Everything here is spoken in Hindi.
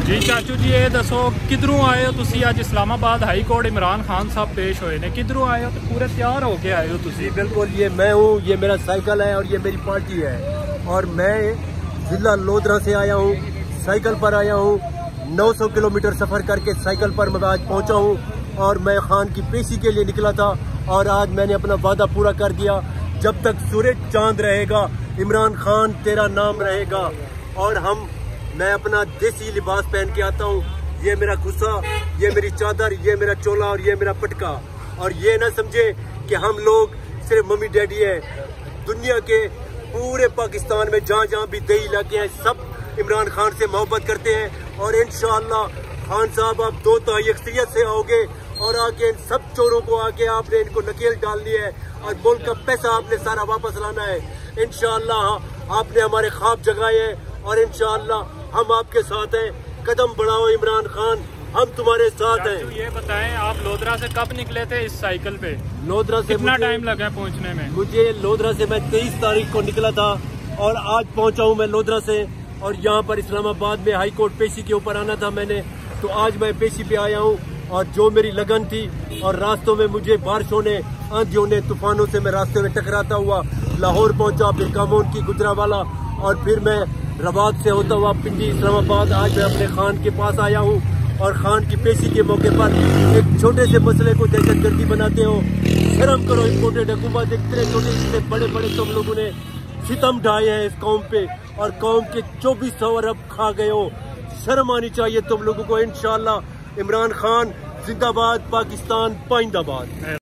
जी चाचू जी ये दसो किधरों आए हो तुसी? अज इस्लामाबाद हाई कोर्ट इमरान खान साहब पेश होए ने, किधरों आए हो? तो पूरे तैयार होके आए हो तुसी? बिल्कुल, ये मैं हूँ, ये मेरा साइकिल है और ये मेरी पार्टी है। और मैं जिला लोधरा से आया हूँ, साइकिल पर आया हूँ। 900 किलोमीटर सफर करके साइकिल पर मैं आज पहुँचा हूँ और मैं खान की पेशी के लिए निकला था और आज मैंने अपना वादा पूरा कर दिया। जब तक सूरज चांद रहेगा इमरान खान तेरा नाम रहेगा। और मैं अपना देसी लिबास पहन के आता हूँ। ये मेरा गुस्सा, ये मेरी चादर, ये मेरा चोला और ये मेरा पटका। और ये ना समझे कि हम लोग सिर्फ मम्मी डैडी है। दुनिया के पूरे पाकिस्तान में जहाँ जहाँ भी देही इलाके हैं सब इमरान खान से मोहब्बत करते हैं। और इंशाअल्लाह खान साहब आप 2 अक्सरियत से आओगे और आके इन सब चोरों को आके आपने इनको नकेल डालनी है और मुल्क का पैसा आपने सारा वापस लाना है। इंशाअल्लाह आपने हमारे ख्वाब जगाए हैं और इंशाअल्लाह हम आपके साथ हैं। कदम बढ़ाओ इमरान खान, हम तुम्हारे साथ हैं। ये बताएं आप लोधरा से कब निकले थे इस साइकिल पे? लोधरा से कितना टाइम लगा पहुंचने में? मुझे लोधरा से मैं 23 तारीख को निकला था और आज पहुंचा हूं मैं लोधरा से। और यहाँ पर इस्लामाबाद में हाई कोर्ट पेशी के ऊपर आना था मैंने, तो आज मैं पेशी पे आया हूँ। और जो मेरी लगन थी और रास्तों में मुझे बारिशों ने, आंधियों ने, तूफानों से मैं रास्ते में टकराता हुआ लाहौर पहुंचा, फिर कामोन की गुजरावाला और फिर मैं रबात से होता हुआ पिंडी इस्लामाबाद। आज मैं अपने खान के पास आया हूँ और खान की पेशी के मौके पर एक छोटे से मसले को दहशतगर्दी बनाते हो। शर्म करो इम्पोर्टेड हुकूमत, इतने छोटे इतने बड़े बड़े तुम लोगों ने सितम ढाए हैं इस कौम पे और कौम के 2400 अरब खा गए हो। शर्म आनी चाहिए तुम लोगों को। इंशाअल्लाह इमरान खान जिंदाबाद, पाकिस्तान पाइंदाबाद।